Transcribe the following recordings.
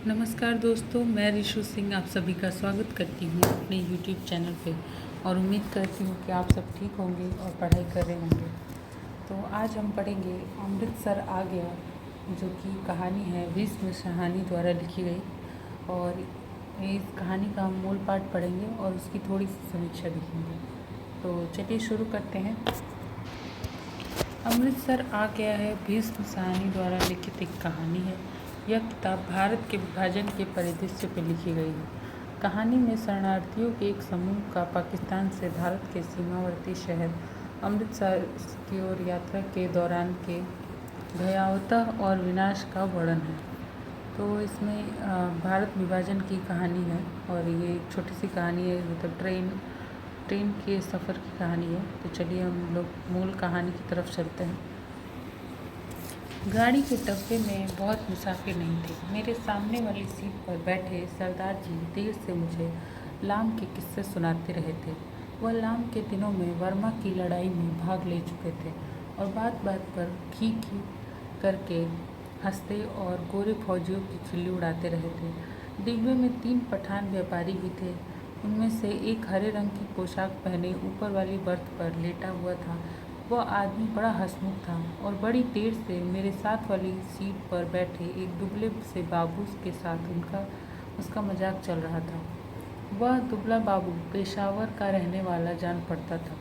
नमस्कार दोस्तों, मैं रिशु सिंह आप सभी का स्वागत करती हूँ अपने YouTube चैनल पे और उम्मीद करती हूँ कि आप सब ठीक होंगे और पढ़ाई कर रहे होंगे। तो आज हम पढ़ेंगे अमृतसर आ गया, जो कि कहानी है भीष्म शाहानी द्वारा लिखी गई। और इस कहानी का हम मूल पाठ पढ़ेंगे और उसकी थोड़ी सी समीक्षा लिखेंगे। तो चलिए शुरू करते हैं। अमृतसर आ गया है भीष्म शाहानी द्वारा लिखित एक कहानी है। यह किताब भारत के विभाजन के परिदृश्य पर लिखी गई है। कहानी में शरणार्थियों के एक समूह का पाकिस्तान से भारत के सीमावर्ती शहर अमृतसर की ओर यात्रा के दौरान के भयावह और विनाश का वर्णन है। तो इसमें भारत विभाजन की कहानी है और ये एक छोटी सी कहानी है, मतलब ट्रेन के सफ़र की कहानी है। तो चलिए हम लोग मूल कहानी की तरफ चलते हैं। गाड़ी के डब्बे में बहुत मुसाफिर नहीं थे। मेरे सामने वाली सीट पर बैठे सरदार जी देर से मुझे लाम के किस्से सुनाते रहे थे। वह लाम के दिनों में वर्मा की लड़ाई में भाग ले चुके थे और बात बात पर खी खी करके हंसते और गोरे फौजियों की खिल्ली उड़ाते रहे थे। डिब्बे में 3 पठान व्यापारी भी थे। उनमें से एक हरे रंग की पोशाक पहने ऊपर वाली बर्थ पर लेटा हुआ था। वह आदमी बड़ा हंसमुख था और बड़ी देर से मेरे साथ वाली सीट पर बैठे एक दुबले से बाबू के साथ उसका मजाक चल रहा था। वह दुबला बाबू पेशावर का रहने वाला जान पड़ता था,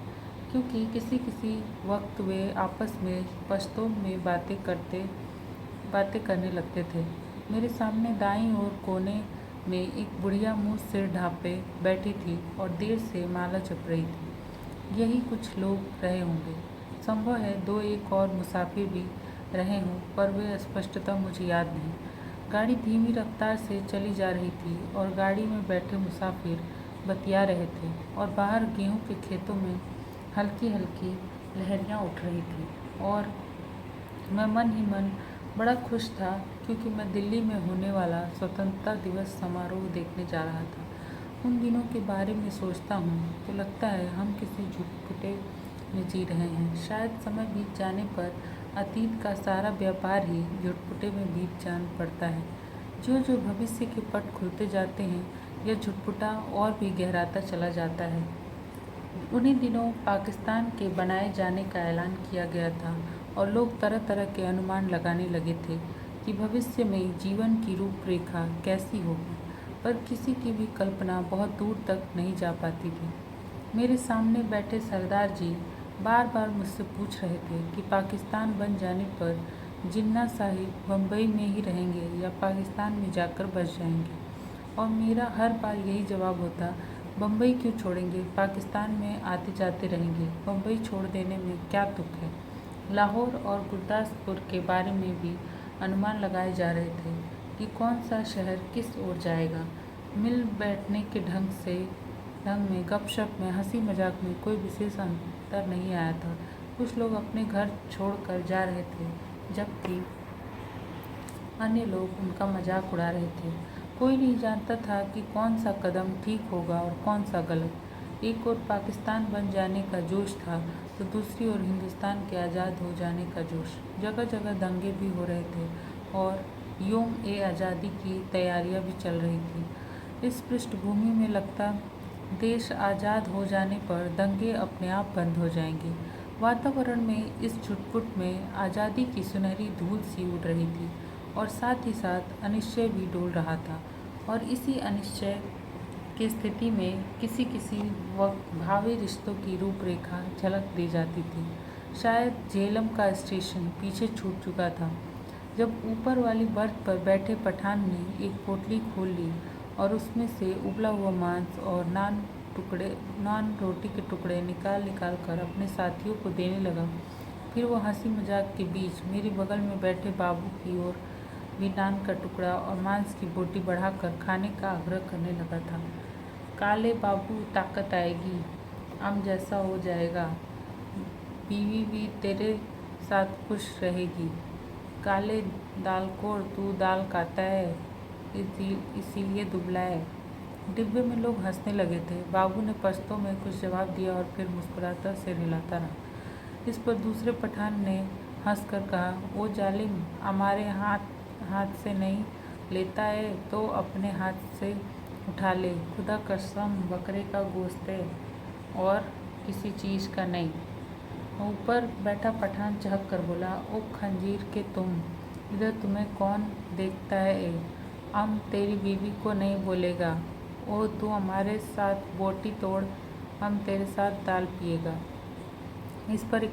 क्योंकि किसी किसी वक्त वे आपस में पश्तो में बातें करने लगते थे। मेरे सामने दाईं ओर कोने में एक बुढ़िया मुँह सिर ढाँपे बैठी थी और देर से माला जप रही थी। यही कुछ लोग रहे होंगे। संभव है 2-1 और मुसाफिर भी रहे हों, पर वे स्पष्टतः मुझे याद नहीं। गाड़ी धीमी रफ्तार से चली जा रही थी और गाड़ी में बैठे मुसाफिर बतिया रहे थे और बाहर गेहूं के खेतों में हल्की हल्की लहरियां उठ रही थी। और मैं मन ही मन बड़ा खुश था, क्योंकि मैं दिल्ली में होने वाला स्वतंत्रता दिवस समारोह देखने जा रहा था। उन दिनों के बारे में सोचता हूँ तो लगता है हम किसी झुटपुटे में जी रहे हैं। शायद समय बीत जाने पर अतीत का सारा व्यापार ही झुटपुटे में बीत जान पड़ता है। जो जो भविष्य के पट खुलते जाते हैं, यह झुटपुटा और भी गहराता चला जाता है। उन्हीं दिनों पाकिस्तान के बनाए जाने का ऐलान किया गया था और लोग तरह तरह के अनुमान लगाने लगे थे कि भविष्य में जीवन की रूपरेखा कैसी होगी, पर किसी की भी कल्पना बहुत दूर तक नहीं जा पाती थी। मेरे सामने बैठे सरदार जी बार बार मुझसे पूछ रहे थे कि पाकिस्तान बन जाने पर जिन्ना साहिब बम्बई में ही रहेंगे या पाकिस्तान में जाकर बस जाएंगे। और मेरा हर बार यही जवाब होता, बम्बई क्यों छोड़ेंगे, पाकिस्तान में आते जाते रहेंगे। बम्बई छोड़ देने में क्या तुक है। लाहौर और गुरदासपुर के बारे में भी अनुमान लगाए जा रहे थे कि कौन सा शहर किस ओर जाएगा। मिल बैठने के ढंग में, गपशप में, हंसी मजाक में कोई विशेष अंतर नहीं आया था। कुछ लोग अपने घर छोड़कर जा रहे थे, जबकि अन्य लोग उनका मजाक उड़ा रहे थे। कोई नहीं जानता था कि कौन सा कदम ठीक होगा और कौन सा गलत। एक ओर पाकिस्तान बन जाने का जोश था तो दूसरी ओर हिंदुस्तान के आज़ाद हो जाने का जोश। जगह जगह दंगे भी हो रहे थे और योम-ए-आज़ादी की तैयारियां भी चल रही थी। इस पृष्ठभूमि में लगता देश आज़ाद हो जाने पर दंगे अपने आप बंद हो जाएंगे। वातावरण में, इस छुटपुट में आज़ादी की सुनहरी धूल सी उड़ रही थी और साथ ही साथ अनिश्चय भी डोल रहा था। और इसी अनिश्चय की स्थिति में किसी किसी वक्त भावी रिश्तों की रूपरेखा झलक दी जाती थी। शायद झेलम का स्टेशन पीछे छूट चुका था, जब ऊपर वाली बर्थ पर बैठे पठान ने एक पोटली खोल ली और उसमें से उबला हुआ मांस और नान रोटी के टुकड़े निकाल कर अपने साथियों को देने लगा। फिर वो हंसी मजाक के बीच मेरे बगल में बैठे बाबू की ओर भी नान का टुकड़ा और मांस की बोटी बढ़ाकर खाने का आग्रह करने लगा था। काले बाबू, ताकत आएगी, आम जैसा हो जाएगा, बीवी भी तेरे साथ खुश रहेगी। काले दालखोर, तू दाल खाता है इसीलिए दुबला है। डिब्बे में लोग हंसने लगे थे। बाबू ने पश्तो में कुछ जवाब दिया और फिर मुस्कुराता सिर हिलाता रहा। इस पर दूसरे पठान ने हंसकर कहा, ओ जालिम, हमारे हाथ से नहीं लेता है तो अपने हाथ से उठा ले। खुदा कसम बकरे का गोश्त है और किसी चीज़ का नहीं। ऊपर बैठा पठान चहक कर बोला, ओ खंजीर के तुम, इधर तुम्हें कौन देखता है? हम तेरी बीवी को नहीं बोलेगा। ओ तू हमारे साथ बोटी तोड़, हम तेरे साथ दाल पिएगा। इस पर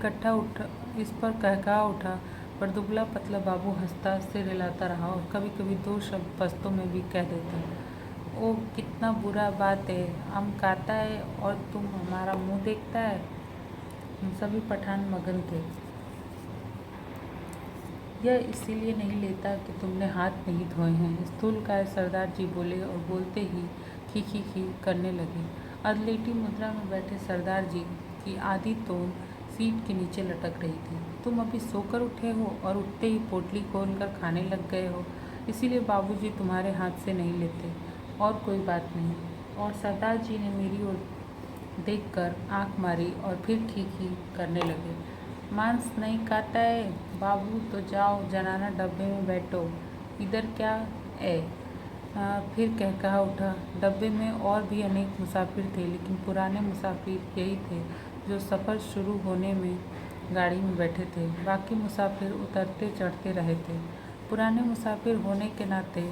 कहका उठा, पर दुबला पतला बाबू हंसता सिर हिलाता रहा और कभी कभी दो शब्द पस्तों में भी कह देता। ओ कितना बुरा बात है, हम खाता है और तुम हमारा मुंह देखता है। सभी पठान मगन थे। यह इसीलिए नहीं लेता कि तुमने हाथ नहीं धोए हैं, स्थूलकाय सरदार जी बोले और बोलते ही खी खी खी करने लगे। अधलेटी मुद्रा में बैठे सरदार जी की आधी तोन सीट के नीचे लटक रही थी। तुम अभी सोकर उठे हो और उठते ही पोटली खोलकर खाने लग गए हो, इसीलिए बाबूजी तुम्हारे हाथ से नहीं लेते, और कोई बात नहीं। और सरदार जी ने मेरी ओर देखकर आंख मारी और फिर खी करने लगे। मांस नहीं खाता है बाबू तो जाओ जनाना डब्बे में बैठो। इधर क्या है? फिर कहा उठा। डब्बे में और भी अनेक मुसाफिर थे, लेकिन पुराने मुसाफिर यही थे जो सफ़र शुरू होने में गाड़ी में बैठे थे। बाकी मुसाफिर उतरते चढ़ते रहे थे। पुराने मुसाफिर होने के नाते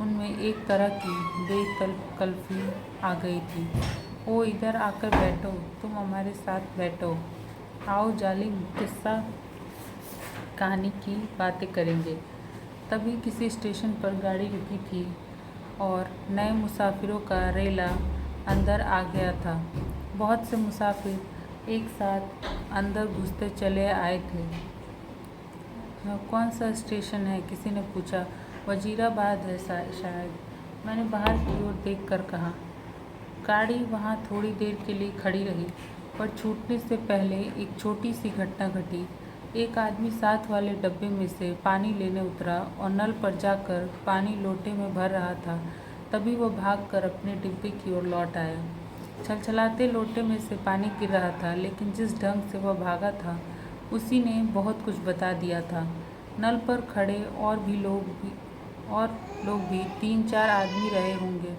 उनमें एक तरह की बेतकल्फ़ी आ गई थी। ओ इधर आकर बैठो, तुम हमारे साथ बैठो। आओ जालिम, किस्सा कहानी की बातें करेंगे। तभी किसी स्टेशन पर गाड़ी रुकी थी और नए मुसाफिरों का रेला अंदर आ गया था। बहुत से मुसाफिर एक साथ अंदर घुसते चले आए थे। कौन सा स्टेशन है? किसी ने पूछा। वजीराबाद है शायद, मैंने बाहर की ओर देखकर कहा। गाड़ी वहाँ थोड़ी देर के लिए खड़ी रही, पर छूटने से पहले एक छोटी सी घटना घटी। एक आदमी साथ वाले डब्बे में से पानी लेने उतरा और नल पर जाकर पानी लोटे में भर रहा था। तभी वह भागकर अपने डिब्बे की ओर लौट आया। छलछलाते लोटे में से पानी गिर रहा था, लेकिन जिस ढंग से वह भागा था उसी ने बहुत कुछ बता दिया था। नल पर खड़े और लोग भी 3-4 आदमी रहे होंगे,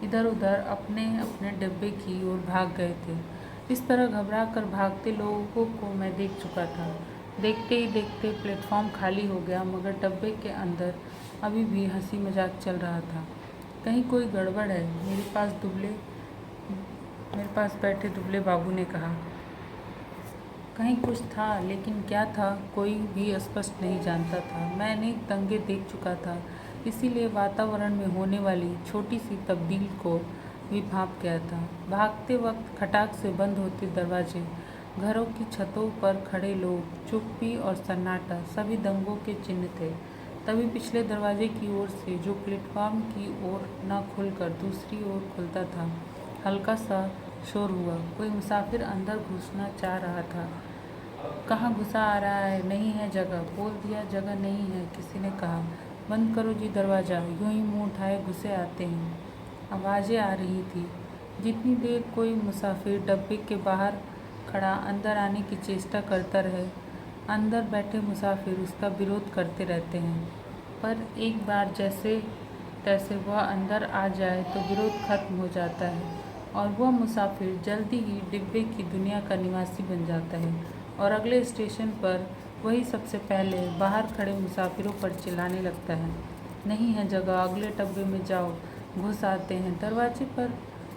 इधर उधर अपने अपने डिब्बे की ओर भाग गए थे। इस तरह घबरा कर भागते लोगों को मैं देख चुका था। देखते ही देखते प्लेटफॉर्म खाली हो गया, मगर डब्बे के अंदर अभी भी हंसी मजाक चल रहा था। कहीं कोई गड़बड़ है, मेरे पास बैठे दुबले बाबू ने कहा। कहीं कुछ था, लेकिन क्या था कोई भी स्पष्ट नहीं जानता था। मैं अनेक दंगे देख चुका था, इसीलिए वातावरण में होने वाली छोटी सी तब्दील को भी भांप गया था। भागते वक्त खटाक से बंद होते दरवाजे, घरों की छतों पर खड़े लोग, चुप्पी और सन्नाटा सभी दंगों के चिन्ह थे। तभी पिछले दरवाजे की ओर से, जो प्लेटफॉर्म की ओर न खुलकर दूसरी ओर खुलता था, हल्का सा शोर हुआ। कोई मुसाफिर अंदर घुसना चाह रहा था। कहाँ घुसा आ रहा है? नहीं है जगह। बोल दिया जगह नहीं है, किसी ने कहा। बंद करो जी दरवाज़ा, यूं ही मुंह उठाए घुसे आते हैं। आवाज़ें आ रही थी। जितनी देर कोई मुसाफिर डब्बे के बाहर खड़ा अंदर आने की चेष्टा करता रहे, अंदर बैठे मुसाफिर उसका विरोध करते रहते हैं। पर एक बार जैसे तैसे वह अंदर आ जाए तो विरोध खत्म हो जाता है और वह मुसाफिर जल्दी ही डिब्बे की दुनिया का निवासी बन जाता है और अगले स्टेशन पर वही सबसे पहले बाहर खड़े मुसाफिरों पर चिल्लाने लगता है, नहीं है जगह, अगले डब्बे में जाओ। घुस आते हैं। दरवाजे पर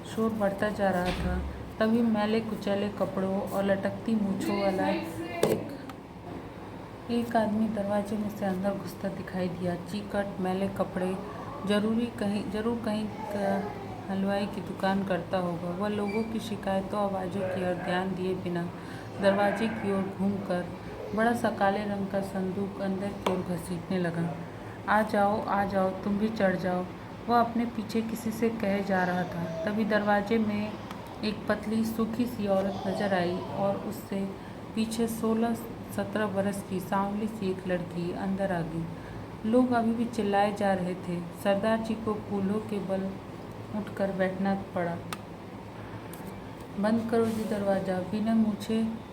शोर बढ़ता जा रहा था। तभी मैले कुचैले कपड़ों और लटकती मूँछों वाला एक आदमी दरवाजे में से अंदर घुसता दिखाई दिया। चीकट, मैले कपड़े, जरूर कहीं हलवाई की दुकान करता होगा। वह लोगों की शिकायतों आवाज़ों की ओर ध्यान दिए बिना दरवाजे की ओर घूमकर बड़ा सा काले रंग का संदूक अंदर की ओर घसीटने लगा। आ जाओ, तुम भी चढ़ जाओ, वह अपने पीछे किसी से कहे जा रहा था। तभी दरवाजे में एक पतली सूखी सी औरत नजर आई और उससे पीछे 16-17 बरस की सांवली सी एक लड़की अंदर आ गई। लोग अभी भी चिल्लाए जा रहे थे। सरदार जी को कूल्हों के बल उठकर बैठना पड़ा। बंद करो जी दरवाज़ा,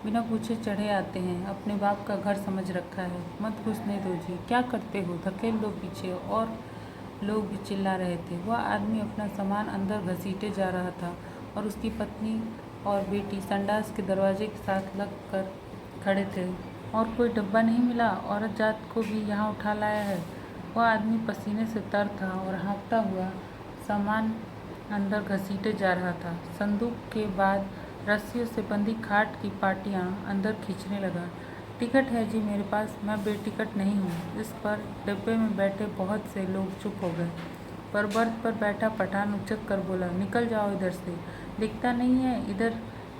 बिना पूछे चढ़े आते हैं, अपने बाप का घर समझ रखा है, मत घुसने दो जी। क्या करते हो? धकेल दो पीछे। और लोग भी चिल्ला रहे थे। वह आदमी अपना सामान अंदर घसीटे जा रहा था और उसकी पत्नी और बेटी संडास के दरवाजे के साथ लग कर खड़े थे। और कोई डब्बा नहीं मिला? औरत जात को भी यहाँ उठा लाया है? वह आदमी पसीने से तर था और हाँफता हुआ सामान अंदर घसीटे जा रहा था। संदूक के बाद रस्सियों से बंधी खाट की पाटियाँ अंदर खींचने लगा। टिकट है जी मेरे पास, मैं बेटिकट नहीं हूँ। इस पर डिब्बे में बैठे बहुत से लोग चुप हो गए, पर बर्थ पर बैठा पठान उचक कर बोला, निकल जाओ इधर से, दिखता नहीं है इधर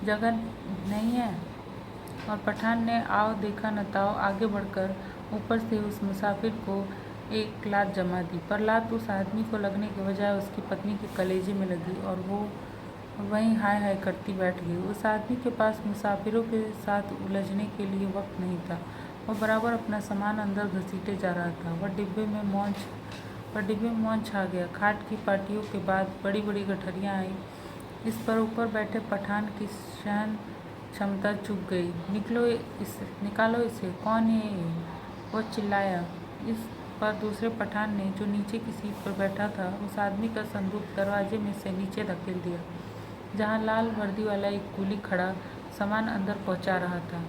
जगह नहीं है। और पठान ने आओ देखा न ताओ आगे बढ़कर ऊपर से उस मुसाफिर को एक लात जमा दी, पर लात उस आदमी को लगने के बजाय उसकी पत्नी के कलेजे में लगी और वो वहीं हाय हाय करती बैठ गई। उस आदमी के पास मुसाफिरों के साथ उलझने के लिए वक्त नहीं था। वह बराबर अपना सामान अंदर घसीटे जा रहा था। वह डिब्बे में मौन छा गया। खाट की पाटियों के बाद बड़ी बड़ी गठरियाँ आई। इस पर ऊपर बैठे पठान की सहन क्षमता चूक गई। निकालो इसे, कौन है ये? वह चिल्लाया। इस पर दूसरे पठान ने, जो नीचे की सीट पर बैठा था, उस आदमी का संदूक दरवाजे में से नीचे धकेल दिया, जहाँ लाल वर्दी वाला एक कूली खड़ा सामान अंदर पहुँचा रहा था।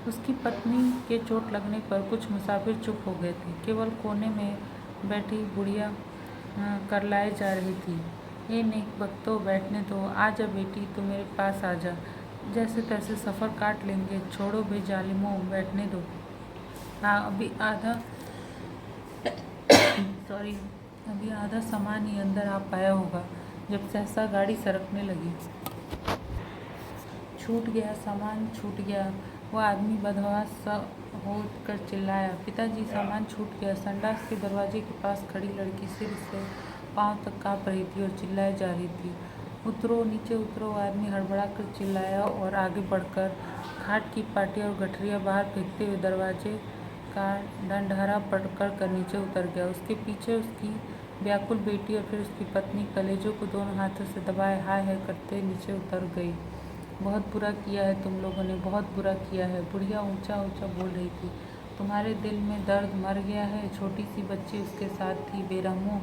उसकी पत्नी के चोट लगने पर कुछ मुसाफिर चुप हो गए थे। केवल कोने में बैठी बुढ़िया करलाए जा रही थी। ये नेक बख्तो, बैठने दो, आ जा बेटी, तू मेरे पास आ जा, जैसे तैसे सफ़र काट लेंगे, छोड़ो बे जालिमों, बैठने दो। अभी आधा सामान ही अंदर आ पाया होगा जब सहसा गाड़ी सरकने लगी। छूट गया, सामान छूट गया। वह आदमी बदहवास सा हो कर चिल्लाया, पिताजी सामान छूट गया। संडास के दरवाजे के पास खड़ी लड़की सिर से पाँव तक काँप रही थी और चिल्लाए जा रही थी, उतरो, नीचे उतरो। आदमी हड़बड़ा कर चिल्लाया और आगे बढ़कर खाट की पाटियाँ और गठरियाँ बाहर फेंकते हुए दरवाजे का डंडहरा पकड़ कर नीचे उतर गया। उसके पीछे उसकी व्याकुल बेटी और फिर उसकी पत्नी कलेजों को दोनों हाथों से दबाए हाय हाय करते नीचे उतर गई। बहुत बुरा किया है तुम लोगों ने, बहुत बुरा किया है, बुढ़िया ऊंचा ऊंचा बोल रही थी। तुम्हारे दिल में दर्द मर गया है, छोटी सी बच्ची उसके साथ थी, बेरहमों,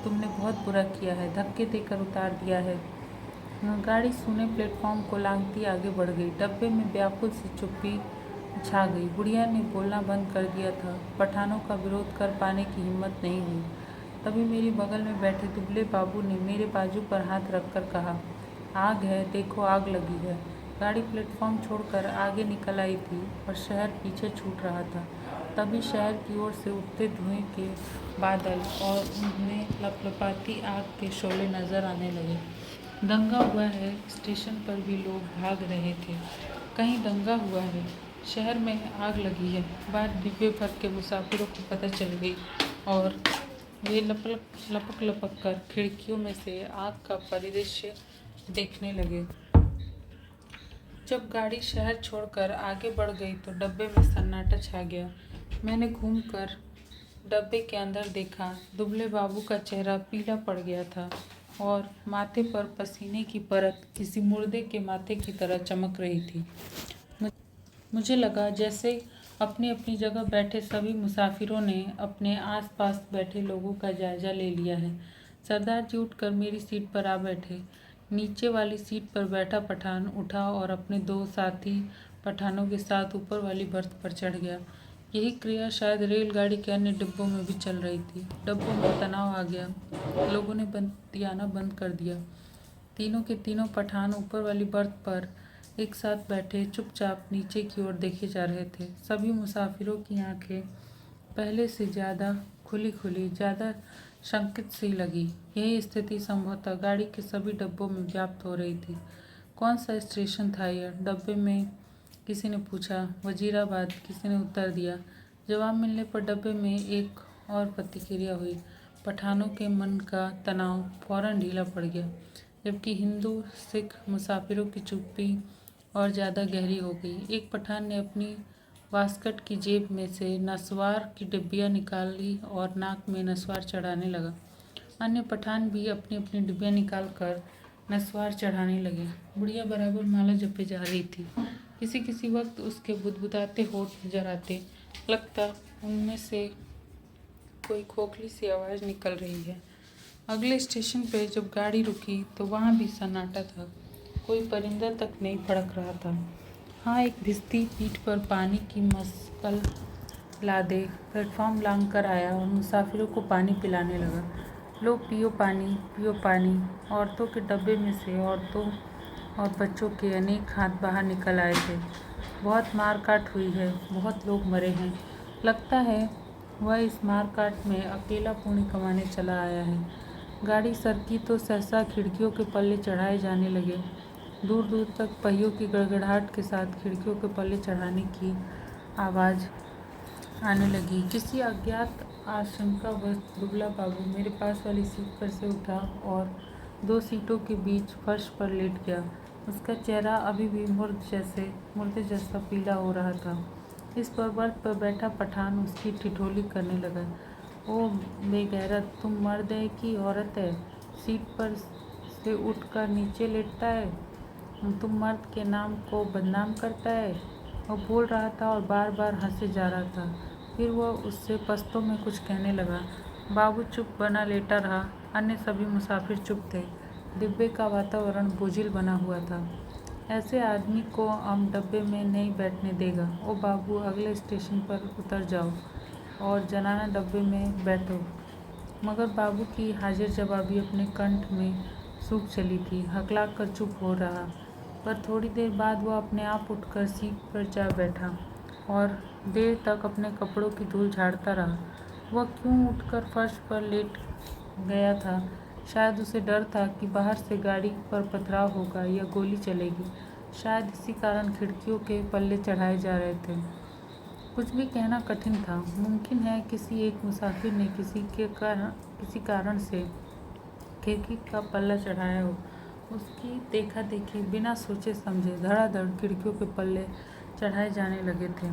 तुमने बहुत बुरा किया है, धक्के देकर उतार दिया है। गाड़ी सूने प्लेटफॉर्म को लांघती आगे बढ़ गई। डब्बे में व्याकुल सी चुप्पी छा गई। बुढ़िया ने बोलना बंद कर दिया था। पठानों का विरोध कर पाने की हिम्मत नहीं हुई। तभी मेरी बगल में बैठे दुबले बाबू ने मेरे बाजू पर हाथ रखकर कहा, आग है, देखो आग लगी है। गाड़ी प्लेटफॉर्म छोड़कर आगे निकल आई थी और शहर पीछे छूट रहा था। तभी शहर की ओर से उठते धुएं के बादल और उनमें लपलपाती आग के शोले नजर आने लगे। दंगा हुआ है, स्टेशन पर भी लोग भाग रहे थे। कहीं दंगा हुआ है, शहर में आग लगी है। बात डिब्बे भर के मुसाफिरों को पता चल गई और वे लपक कर खिड़कियों में से आग का परिदृश्य देखने लगे। जब गाड़ी शहर छोड़कर आगे बढ़ गई तो डब्बे में सन्नाटा छा गया। मैंने घूमकर डब्बे के अंदर देखा। दुबले बाबू का चेहरा पीला पड़ गया था और माथे पर पसीने की परत किसी मुर्दे के माथे की तरह चमक रही थी। मुझे लगा जैसे अपनी अपनी जगह बैठे सभी मुसाफिरों ने अपने आसपास बैठे लोगों का जायजा ले लिया है। सरदार जी उठकर मेरी सीट पर आ बैठे। नीचे वाली सीट पर बैठा पठान उठा और अपने दो साथी पठानों के साथ ऊपर वाली बर्थ पर चढ़ गया। यही क्रिया शायद रेलगाड़ी के अन्य डिब्बों में भी चल रही थी। डिब्बों में तनाव आ गया। लोगों ने बतियाना बंद कर दिया। तीनों के तीनों पठान ऊपर वाली बर्थ पर एक साथ बैठे चुपचाप नीचे की ओर देखे जा रहे थे। सभी मुसाफिरों की आंखें पहले से ज़्यादा खुली खुली, ज़्यादा शंकित सी लगी। यही स्थिति संभवतः गाड़ी के सभी डब्बों में व्याप्त हो रही थी। कौन सा स्टेशन था यह? डब्बे में किसी ने पूछा। वजीराबाद, किसी ने उत्तर दिया। जवाब मिलने पर डब्बे में एक और प्रतिक्रिया हुई। पठानों के मन का तनाव फौरन ढीला पड़ गया, जबकि हिंदू सिख मुसाफिरों की चुप्पी और ज़्यादा गहरी हो गई। एक पठान ने अपनी वास्कट की जेब में से नस्वार की डिब्बियाँ निकाली और नाक में नस्वार चढ़ाने लगा। अन्य पठान भी अपनी अपनी डिब्बियाँ निकाल कर नस्वार चढ़ाने लगे। बुढ़िया बराबर माला जपे जा रही थी। किसी किसी वक्त उसके बुदबुदाते होठ नजर आते। लगता उनमें से कोई खोखली सी आवाज़ निकल रही है। अगले स्टेशन पे जब गाड़ी रुकी तो वहाँ भी सन्नाटा था। कोई परिंदा तक नहीं फड़क रहा था। हाँ, एक भिजती पीठ पर पानी की मशकल लादे प्लेटफॉर्म लांघ कर आया और मुसाफिरों को पानी पिलाने लगा। लो पियो पानी, पियो पानी। औरतों के डब्बे में से औरतों और बच्चों के अनेक हाथ बाहर निकल आए थे। बहुत मार काट हुई है, बहुत लोग मरे हैं। लगता है वह इस मार काट में अकेला पुण्य कमाने चला आया है। गाड़ी सरकी तो सहसा खिड़कियों के पल्ले चढ़ाए जाने लगे। दूर दूर तक पहियों की गड़गड़ाहट के साथ खिड़कियों के पल्ले चढ़ाने की आवाज़ आने लगी। किसी अज्ञात आशंकावश दुबला बाबू मेरे पास वाली सीट पर से उठा और 2 सीटों के बीच फर्श पर लेट गया। उसका चेहरा अभी भी मुर्दे जैसा पीला हो रहा था। इस पर बर्थ पर बैठा पठान उसकी ठिठोली करने लगा। ओ बेगैरत, तुम मर्द है कि औरत है? सीट पर से उठकर नीचे लेटता है, तुम मर्द के नाम को बदनाम करता है। वह बोल रहा था और बार बार हंसे जा रहा था। फिर वह उससे पश्तो में कुछ कहने लगा। बाबू चुप बना लेटा रहा। अन्य सभी मुसाफिर चुप थे। डिब्बे का वातावरण बोझिल बना हुआ था। ऐसे आदमी को हम डब्बे में नहीं बैठने देगा। ओ बाबू, अगले स्टेशन पर उतर जाओ और जनाना डब्बे में बैठो। मगर बाबू की हाजिर जवाबी अपने कंठ में सूख चली थी। हकलाक कर चुप हो रहा, पर थोड़ी देर बाद वह अपने आप उठकर सीट पर जा बैठा और देर तक अपने कपड़ों की धूल झाड़ता रहा। वह क्यों उठकर फर्श पर लेट गया था? शायद उसे डर था कि बाहर से गाड़ी पर पथराव होगा या गोली चलेगी। शायद इसी कारण खिड़कियों के पल्ले चढ़ाए जा रहे थे। कुछ भी कहना कठिन था। मुमकिन है किसी एक मुसाफिर ने किसी कारण से खिड़की का पल्ला चढ़ाया हो। उसकी देखा देखी बिना सोचे समझे धड़ाधड़ खिड़कियों के पल्ले चढ़ाए जाने लगे थे।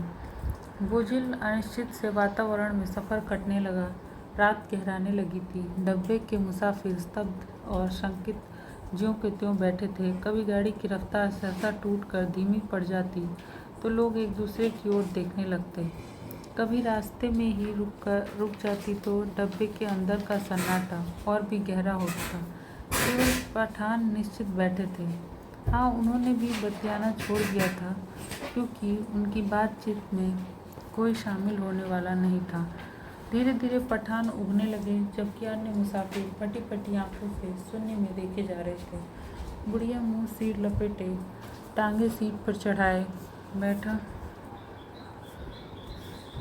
बोझिल अनिश्चित से वातावरण में सफ़र कटने लगा। रात गहराने लगी थी। डब्बे के मुसाफिर स्तब्ध और शंकित ज्यों के त्यों बैठे थे। कभी गाड़ी की रफ्तार सहसा टूट कर धीमी पड़ जाती तो लोग एक दूसरे की ओर देखने लगते। कभी रास्ते में ही रुक जाती तो डब्बे के अंदर का सन्नाटा और भी गहरा होता। केवल पठान निश्चित बैठे थे। हाँ, उन्होंने भी बतियाना छोड़ दिया था, क्योंकि उनकी बातचीत में कोई शामिल होने वाला नहीं था। धीरे धीरे पठान उगने लगे, जबकि अन्य मुसाफिर फटी फटी आंखों से शून्य में देखे जा रहे थे। बुढ़िया मुंह सिर लपेटे, टांगे सीट पर चढ़ाए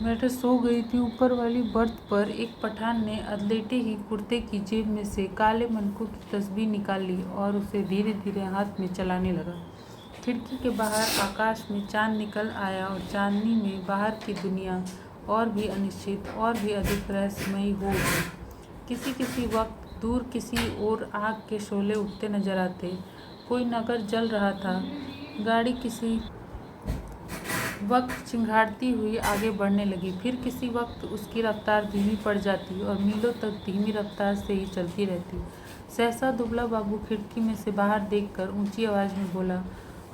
बैठे सो गई थी। ऊपर वाली बर्थ पर एक पठान ने अधलेटे ही कुर्ते की जेब में से काले मनकों की तस्बीह निकाल ली और उसे धीरे धीरे हाथ में चलाने लगा। खिड़की के बाहर आकाश में चांद निकल आया और चांदनी में बाहर की दुनिया और भी अनिश्चित और भी अधिक रहस्यमयी हो उठी। किसी किसी वक्त दूर किसी ओर आग के शोले उठते नजर आते। कोई नगर जल रहा था। गाड़ी किसी वक्त चिंगाड़ती हुई आगे बढ़ने लगी। फिर किसी वक्त उसकी रफ्तार धीमी पड़ जाती और मीलों तक धीमी रफ्तार से ही चलती रहती। सहसा दुबला बाबू खिड़की में से बाहर देखकर ऊंची आवाज़ में बोला,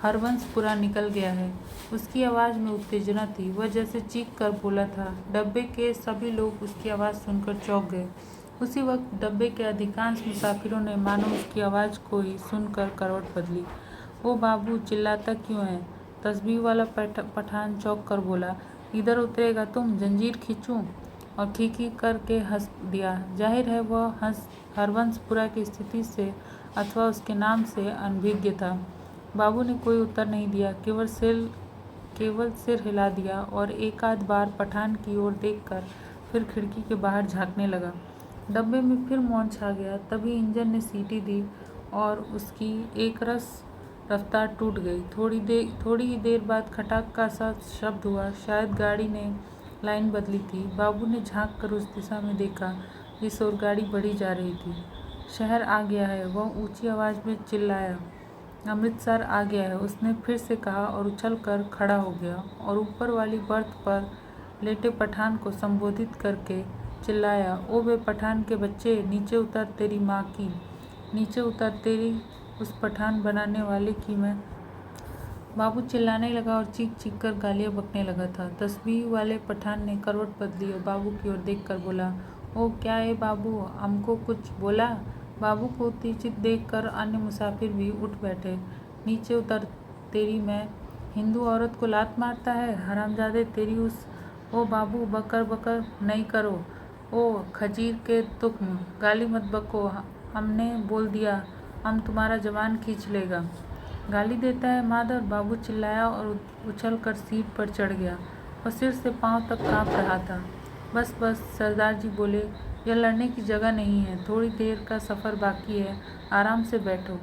हरवंशपुरा निकल गया है। उसकी आवाज़ में उत्तेजना थी। वह जैसे चीख कर बोला था। डब्बे के सभी लोग उसकी आवाज़ सुनकर चौंक गए। उसी वक्त डब्बे के अधिकांश मुसाफिरों ने मानो उसकी आवाज़ को ही सुनकर करवट बदली। ओ बाबू, चिल्लाता क्यों है? तस्बीह वाला पठान चौंक कर बोला, इधर उतरेगा तुम, जंजीर खींचूं? और खीखी करके हंस दिया। जाहिर है वह हरवंशपुरा की स्थिति से अथवा उसके नाम से अनभिज्ञ था। बाबू ने कोई उत्तर नहीं दिया, केवल सिर हिला दिया और एक आध बार पठान की ओर देखकर फिर खिड़की के बाहर झांकने लगा। डब्बे में फिर मौन छा गया। तभी इंजन ने सीटी दी और उसकी एकरस रफ्तार टूट गई। थोड़ी ही देर बाद खटाक का सा शब्द हुआ। शायद गाड़ी ने लाइन बदली थी। बाबू ने झांक कर उस दिशा में देखा जिस ओर गाड़ी बढ़ी जा रही थी। शहर आ गया है, वह ऊंची आवाज़ में चिल्लाया। अमृतसर आ गया है, उसने फिर से कहा और उछल कर खड़ा हो गया और ऊपर वाली बर्थ पर लेटे पठान को संबोधित करके चिल्लाया, ओ बे पठान के बच्चे, नीचे उतर, तेरी माँ की नीचे उतर, तेरी उस पठान बनाने वाले की मैं। बाबू चिल्लाने लगा और चीख चीख कर गालियाँ बकने लगा था। तस्बीह वाले पठान ने करवट बदली और बाबू की ओर देखकर बोला, ओ क्या है बाबू, हमको कुछ बोला? बाबू को उत्तेजित देखकर अन्य मुसाफिर भी उठ बैठे। नीचे उतर, तेरी मैं। हिंदू औरत को लात मारता है, हरामजादे तेरी उस। ओ बाबू, बकर बकर नहीं करो। ओ खजीर के तुख्म, गाली मत बको, हमने बोल दिया, हम तुम्हारा जवान खींच लेगा। गाली देता है मादर, बाबू चिल्लाया और उछल कर सीट पर चढ़ गया। वह सिर से पांव तक कांप रहा था। बस बस, सरदार जी बोले, यह लड़ने की जगह नहीं है, थोड़ी देर का सफ़र बाकी है, आराम से बैठो।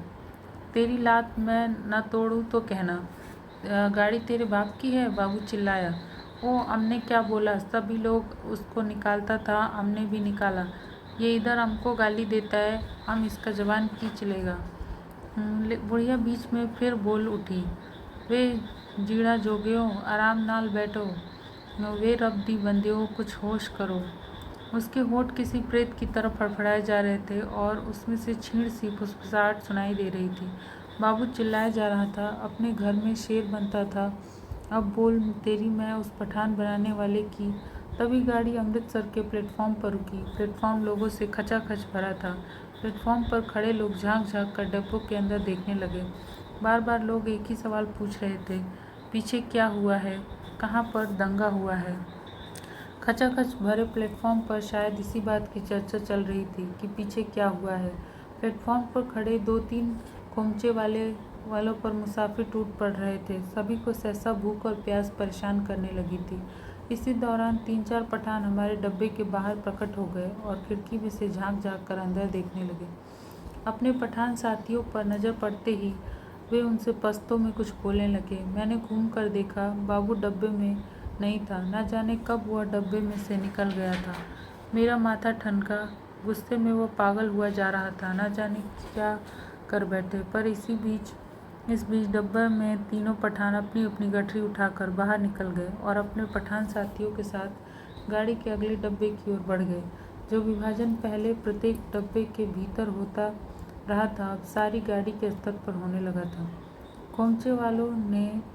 तेरी लात मैं न तोड़ूं तो कहना। गाड़ी तेरे बाप की है, बाबू चिल्लाया। ओ हमने क्या बोला, सभी लोग उसको निकालता था, हमने भी निकाला। ये इधर हमको गाली देता है, हम इसका जवान खींच लेगा। बुढ़िया बीच में फिर बोल उठी, वे जीड़ा जोगियो, आराम नाल बैठो। वे रब दी बंदियों, कुछ होश करो। उसके होठ किसी प्रेत की तरह फड़फड़ाए जा रहे थे और उसमें से छीण सी फुसफुसाहट सुनाई दे रही थी। बाबू चिल्लाया जा रहा था, अपने घर में शेर बनता था, अब बोल तेरी मैं उस पठान बनाने वाले की। तभी गाड़ी अमृतसर के प्लेटफॉर्म पर रुकी। प्लेटफॉर्म लोगों से खचाखच भरा था। प्लेटफॉर्म पर खड़े लोग झांक झांक कर डब्बों के अंदर देखने लगे। बार बार लोग एक ही सवाल पूछ रहे थे, पीछे क्या हुआ है, कहाँ पर दंगा हुआ है। खचाखच भरे प्लेटफॉर्म पर शायद इसी बात की चर्चा चल रही थी कि पीछे क्या हुआ है। प्लेटफॉर्म पर खड़े 2-3 खोमचे वालों पर मुसाफिर टूट पड़ रहे थे। सभी को सहसा भूख और प्यास परेशान करने लगी थी। इसी दौरान 3-4 पठान हमारे डब्बे के बाहर प्रकट हो गए और खिड़की में से झांक झांक कर अंदर देखने लगे। अपने पठान साथियों पर नज़र पड़ते ही वे उनसे पश्तो में कुछ बोलने लगे। मैंने घूम कर देखा, बाबू डब्बे में नहीं था। न जाने कब वह डब्बे में से निकल गया था। मेरा माथा ठनका, गुस्से में वह पागल हुआ जा रहा था, न जाने क्या कर बैठे। पर इस बीच डब्बे में तीनों पठान अपनी अपनी गठरी उठाकर बाहर निकल गए और अपने पठान साथियों के साथ गाड़ी के अगले डब्बे की ओर बढ़ गए। जो विभाजन पहले प्रत्येक डब्बे के भीतर होता रहा था, अब सारी गाड़ी के स्तर पर होने लगा था। खोमचे वालों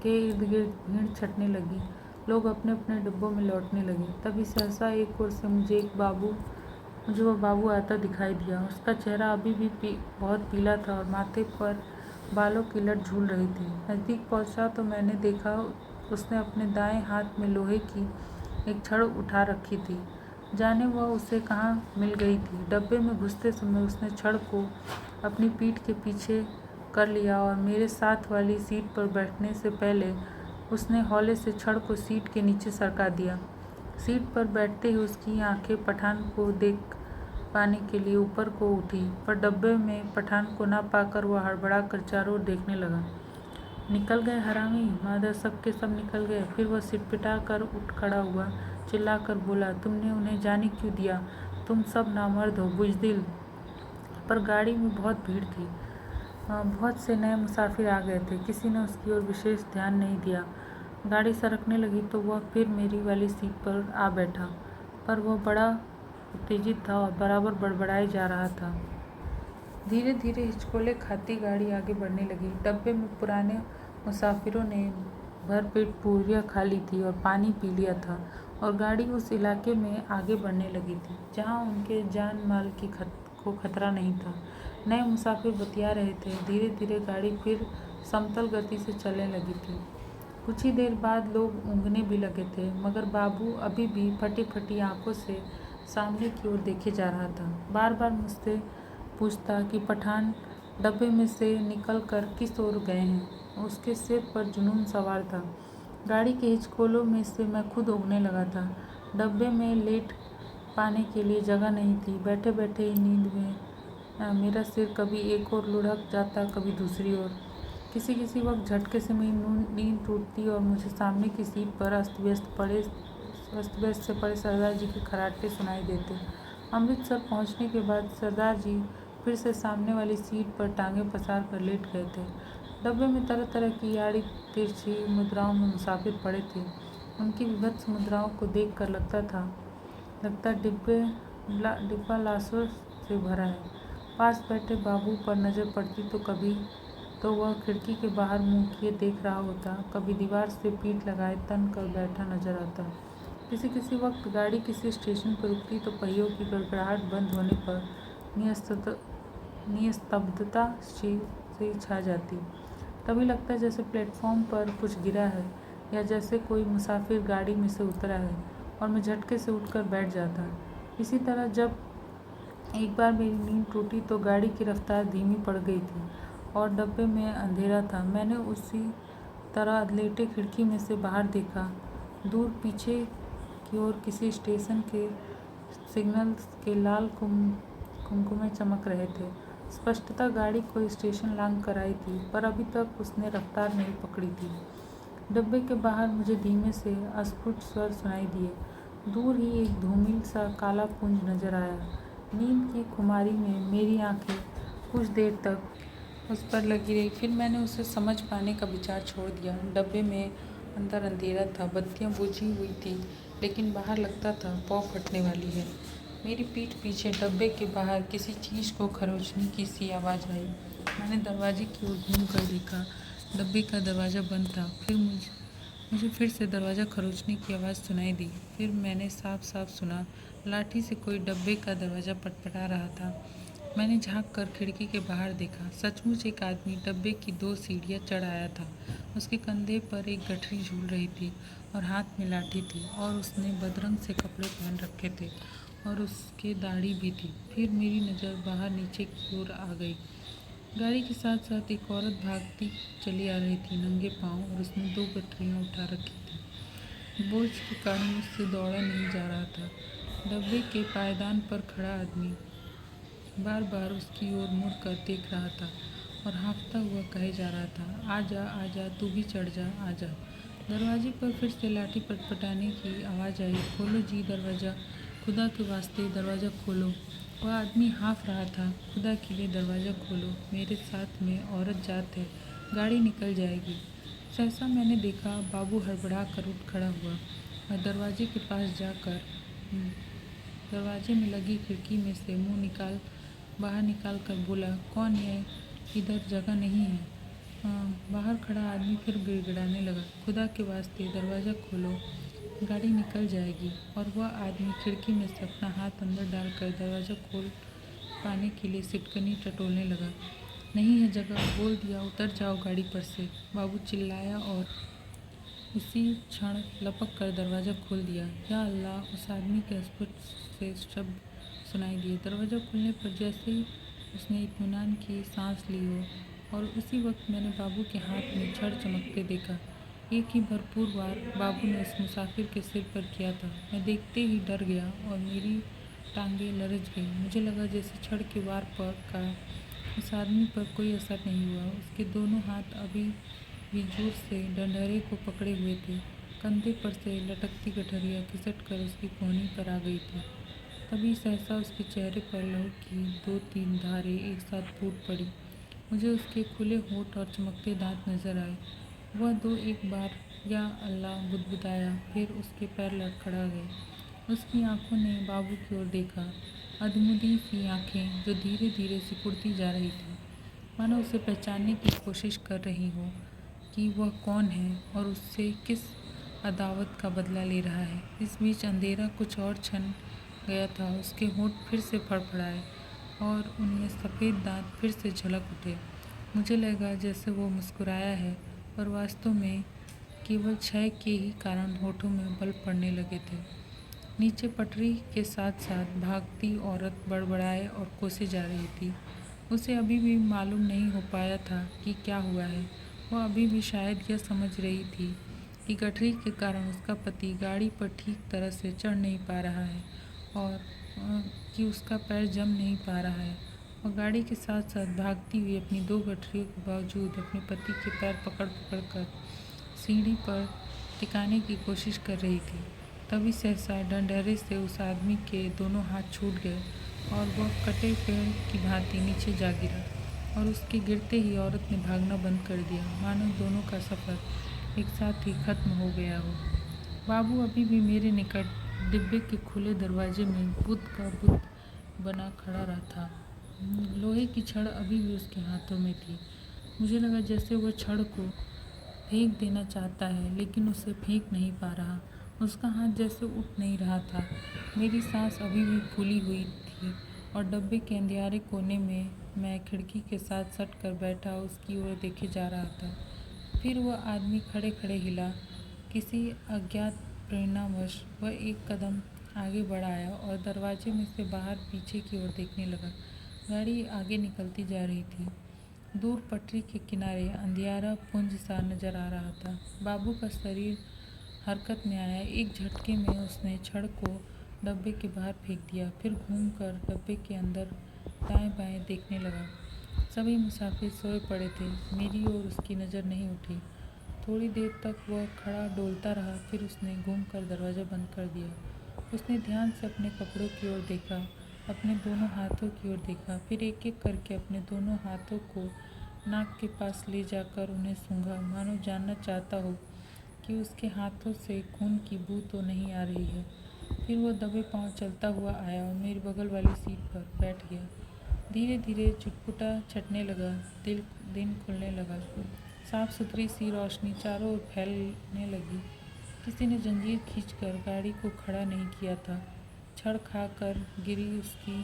के इर्द गिर्द भीड़ छटने लगी। लोग अपने अपने डिब्बों में लौटने लगे। तभी सहसा एक ओर से मुझे वह बाबू आता दिखाई दिया। उसका चेहरा अभी भी बहुत पीला था और माथे पर बालों की लट झूल रही थी। नज़दीक पहुंचा तो मैंने देखा उसने अपने दाएं हाथ में लोहे की एक छड़ उठा रखी थी। जाने वह उसे कहाँ मिल गई थी। डब्बे में घुसते समय उसने छड़ को अपनी पीठ के पीछे कर लिया और मेरे साथ वाली सीट पर बैठने से पहले उसने हौले से छड़ को सीट के नीचे सरका दिया। सीट पर बैठते ही उसकी आंखें पठान को देख पाने के लिए ऊपर को उठी, पर डब्बे में पठान को ना पाकर वह हड़बड़ा कर चारों ओर देखने लगा। निकल गए हरामी, मादर, सब के सब निकल गए। फिर वह सिटपिटा कर उठ खड़ा हुआ, चिल्लाकर बोला, तुमने उन्हें जाने क्यों दिया? तुम सब नामर्द हो, बुज़दिल। पर गाड़ी में बहुत भीड़ थी। बहुत से नए मुसाफिर आ गए थे। किसी ने उसकी ओर विशेष ध्यान नहीं दिया। गाड़ी सरकने लगी तो वह फिर मेरी वाली सीट पर आ बैठा, पर वह बड़ा उत्तेजित था और बराबर बड़बड़ाए जा रहा था। धीरे धीरे हिचकोले खाती गाड़ी आगे बढ़ने लगी। डब्बे में पुराने मुसाफिरों ने भरपेट पूरियाँ खा ली थी और पानी पी लिया था और गाड़ी उस इलाके में आगे बढ़ने लगी थी जहाँ उनके जान माल को खतरा नहीं था। नए मुसाफिर बतिया रहे थे। धीरे धीरे गाड़ी फिर समतल गति से चलने लगी थी। कुछ ही देर बाद लोग ऊँघने भी लगे थे, मगर बाबू अभी भी फटी फटी आंखों से सामने की ओर देखे जा रहा था। बार बार मुझसे पूछता कि पठान डब्बे में से निकल कर किस ओर गए हैं। उसके सिर पर जुनून सवार था। गाड़ी के हिचकोलों में से मैं खुद उगने लगा था। डब्बे में लेट पाने के लिए जगह नहीं थी। बैठे बैठे ही नींद में मेरा सिर कभी एक ओर लुढ़क जाता, कभी दूसरी ओर। किसी वक्त झटके से मेरी नींद टूटती और मुझे सामने की सीट पर अस्त व्यस्त से पड़े सरदार जी के खर्राटे सुनाई देते। अमृतसर पहुंचने के बाद सरदार जी फिर से सामने वाली सीट पर टांगें पसार कर लेट गए थे। डब्बे में तरह तरह की आड़ी तिरछी मुद्राओं में मुसाफिर पड़े थे। उनकी विभत्स मुद्राओं को देख कर लगता डिब्बा लाशों से भरा है। पास बैठे बाबू पर नज़र पड़ती तो कभी तो वह खिड़की के बाहर मुँह किए देख रहा होता, कभी दीवार से पीठ लगाए तन कर बैठा नजर आता। किसी किसी वक्त गाड़ी किसी स्टेशन पर रुकती तो पहियों की गड़गड़ाहट बंद होने पर निस्तब्धता से छा जाती। तभी लगता जैसे प्लेटफॉर्म पर कुछ गिरा है या जैसे कोई मुसाफिर गाड़ी में से उतरा है और मैं झटके से उठकर बैठ जाता। इसी तरह जब एक बार मेरी नींद टूटी तो गाड़ी की रफ्तार धीमी पड़ गई थी और डब्बे में अंधेरा था। मैंने उसी तरह लेटे खिड़की में से बाहर देखा। दूर पीछे की ओर किसी स्टेशन के सिग्नल्स के लाल कुमकुमे चमक रहे थे। स्पष्टतः गाड़ी कोई स्टेशन लांघ कर आई थी, पर अभी तक उसने रफ्तार नहीं पकड़ी थी। डब्बे के बाहर मुझे धीमे से अस्फुट स्वर सुनाई दिए। दूर ही एक धूमिल सा काला पुंज नजर आया। नींद की खुमारी में मेरी आंखें कुछ देर तक उस पर लगी रही, फिर मैंने उसे समझ पाने का विचार छोड़ दिया। डब्बे में अंदर अंधेरा था, बत्तियां बुझी हुई थी, लेकिन बाहर लगता था पौ फटने वाली है। मेरी पीठ पीछे डब्बे के बाहर किसी चीज़ को खरोचने की सी आवाज़ आई। मैंने दरवाजे की ओर घूम कर देखा। डब्बे का दरवाज़ा बंद था। फिर मुझे फिर से दरवाज़ा खरोचने की आवाज़ सुनाई दी। फिर मैंने साफ साफ सुना लाठी से कोई डब्बे का दरवाज़ा पटपटा रहा था। मैंने झांक कर खिड़की के बाहर देखा। सचमुच एक आदमी डब्बे की 2 सीढ़ियाँ चढ़ आया था। उसके कंधे पर एक गठरी झूल रही थी और हाथ में लाठी थी, और उसने बदरंग से कपड़े पहन रखे थे और उसके दाढ़ी भी थी। फिर मेरी नज़र बाहर नीचे की ओर आ गई। गाड़ी के साथ साथ एक औरत भागती चली आ रही थी, नंगे पाँव, और उसने 2 गठरियाँ उठा रखी थी। बोझ के कारण उससे दौड़ा नहीं जा रहा था। डब्बे के पायदान पर खड़ा आदमी बार बार उसकी ओर मुड़ कर देख रहा था और हाँफता हुआ कहे जा रहा था, आजा आजा, तू भी चढ़ जा, आजा। दरवाजे पर फिर से लाठी पटपटाने की आवाज़ आई। खोलो जी दरवाज़ा, खुदा के वास्ते दरवाज़ा खोलो। वह आदमी हाँफ रहा था, खुदा के लिए दरवाज़ा खोलो, मेरे साथ में औरत जात है, गाड़ी निकल जाएगी। सहसा मैंने देखा बाबू हड़बड़ा कर उठ खड़ा हुआ और दरवाजे के पास जाकर दरवाजे में लगी खिड़की में से मुंह बाहर निकाल कर बोला, कौन है? इधर जगह नहीं है। बाहर खड़ा आदमी फिर गिड़गिड़ाने लगा, खुदा के वास्ते दरवाज़ा खोलो, गाड़ी निकल जाएगी। और वह आदमी खिड़की में से अपना हाथ अंदर डालकर दरवाज़ा खोल पाने के लिए सिटकनी टटोलने लगा। नहीं है जगह, बोल दिया, उतर जाओ गाड़ी पर से, बाबू चिल्लाया और उसी क्षण लपक कर दरवाज़ा खोल दिया। या अल्लाह, उस आदमी के अस्फुट से शब्द सुनाई दिए। दरवाज़ा खुलने पर जैसे ही उसने इत्मीनान की सांस ली हो, और उसी वक्त मैंने बाबू के हाथ में छड़ चमकते देखा। एक ही भरपूर वार बाबू ने उस मुसाफिर के सिर पर किया था। मैं देखते ही डर गया और मेरी टांगें लरज गई। मुझे लगा जैसे छड़ के वार का उस आदमी पर कोई असर नहीं हुआ। उसके दोनों हाथ अभी भी जोर से डंडहरे को पकड़े हुए थे। कंधे पर से लटकती गठरियाँ खिसक कर उसकी कोहनी पर आ गई थी। तभी सहसा उसके चेहरे पर लहू की 2-3 धारें एक साथ फूट पड़ी। मुझे उसके खुले होंठ और चमकते दांत नजर आए। वह 2-1 बार या अल्लाह बुदबुदाया, फिर उसके पैर लड़खड़ा गए। उसकी आंखों ने बाबू की ओर देखा, अधमुदी सी आंखें जो धीरे धीरे सिकुड़ती जा रही थी, मानो उसे पहचानने की कोशिश कर रही हो कि वह कौन है और उससे किस अदावत का बदला ले रहा है। इस बीच अंधेरा कुछ और छन गया था। उसके होंठ फिर से फड़फड़ाए और उनमें सफ़ेद दांत फिर से झलक उठे। मुझे लगा जैसे वो मुस्कुराया है, पर वास्तव में केवल क्षय के ही कारण होठों में बल पड़ने लगे थे। नीचे पटरी के साथ साथ भागती औरत बड़बड़ाए और कोसे जा रही थी। उसे अभी भी मालूम नहीं हो पाया था कि क्या हुआ है। वह अभी भी शायद यह समझ रही थी कि गठरी के कारण उसका पति गाड़ी पर ठीक तरह से चढ़ नहीं पा रहा है और कि उसका पैर जम नहीं पा रहा है, और गाड़ी के साथ साथ भागती हुई अपनी 2 गठरियों के बावजूद अपने पति के पैर पकड़ पकड़ कर सीढ़ी पर टिकाने की कोशिश कर रही थी। तभी सहसा डंडहरे से उस आदमी के दोनों हाथ छूट गए और वह कटे पेड़ की भांति नीचे जा गिरा, और उसके गिरते ही औरत ने भागना बंद कर दिया, मानो दोनों का सफ़र एक साथ ही खत्म हो गया हो। बाबू अभी भी मेरे निकट डिब्बे के खुले दरवाजे में बुद्ध का बुद्ध बना खड़ा रहा था। लोहे की छड़ अभी भी उसके हाथों में थी। मुझे लगा जैसे वह छड़ को फेंक देना चाहता है, लेकिन उसे फेंक नहीं पा रहा। उसका हाथ जैसे उठ नहीं रहा था। मेरी सांस अभी भी फूली हुई थी और डब्बे के अंधियारे कोने में मैं खिड़की के साथ सट कर बैठा उसकी ओर देखे जा रहा था। फिर वह आदमी खड़े खड़े हिला। किसी अज्ञात प्रेरणावश वह एक कदम आगे बढ़ाया और दरवाजे में से बाहर पीछे की ओर देखने लगा। गाड़ी आगे निकलती जा रही थी। दूर पटरी के किनारे अंधियारा पुंज सा नजर आ रहा था। बाबू का शरीर हरकत में आया। एक झटके में उसने छड़ को डब्बे के बाहर फेंक दिया, फिर घूमकर डब्बे के अंदर दाएं बाएं देखने लगा। सभी मुसाफिर सोए पड़े थे। मेरी ओर उसकी नज़र नहीं उठी। थोड़ी देर तक वह खड़ा डोलता रहा, फिर उसने घूमकर दरवाज़ा बंद कर दिया। उसने ध्यान से अपने कपड़ों की ओर देखा, अपने दोनों हाथों की ओर देखा, फिर एक एक करके अपने दोनों हाथों को नाक के पास ले जाकर उन्हें सूंघा, मानो जानना चाहता हो कि उसके हाथों से खून की बू तो नहीं आ रही है। फिर वह दबे पांव चलता हुआ आया और मेरी बगल वाली सीट पर बैठ गया। धीरे धीरे चुटपुटा छटने लगा। दिन खुलने लगा। साफ सुथरी सी रोशनी चारों ओर फैलने लगी। किसी ने जंजीर खींचकर गाड़ी को खड़ा नहीं किया था। छड़ खाकर गिरी उसकी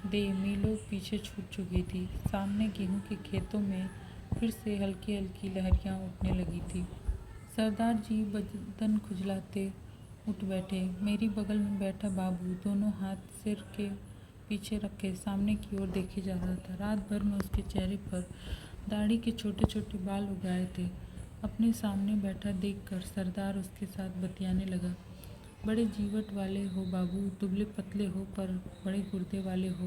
देह मीलों पीछे छूट चुकी थी। सामने गेहूं के खेतों में फिर से हल्की हल्की लहरियां उठने लगी थी। सरदार जी बदन खुजलाते उठ बैठे। मेरी बगल में बैठा बाबू दोनों हाथ सिर के पीछे रखे सामने की ओर देखे जा रहा था। रात भर में उसके चेहरे पर दाढ़ी के छोटे छोटे बाल उगाए थे। अपने सामने बैठा देखकर सरदार उसके साथ बतियाने लगा। बड़े जीवट वाले हो बाबू, दुबले पतले हो पर बड़े गुर्दे वाले हो।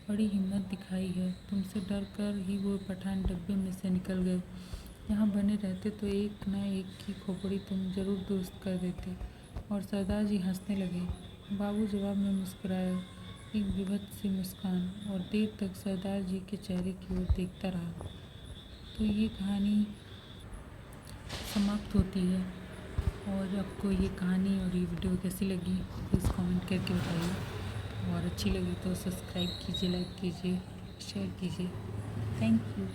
बड़ी हिम्मत दिखाई है। तुमसे डर कर ही वो पठान डब्बे में से निकल गए। यहाँ बने रहते तो एक न एक की खोपड़ी तुम जरूर दुरुस्त कर देते। और सरदार जी हंसने लगे। बाबू जवाब में मुस्कुराया, एक विभत्स सी मुस्कान, और देर तक सरदार जी के चेहरे की ओर देखता रहा। तो ये कहानी समाप्त होती है। और आपको ये कहानी और ये वीडियो कैसी लगी प्लीज़ कमेंट करके बताइए। और अच्छी लगी तो सब्सक्राइब कीजिए, लाइक कीजिए, शेयर कीजिए। Thank you.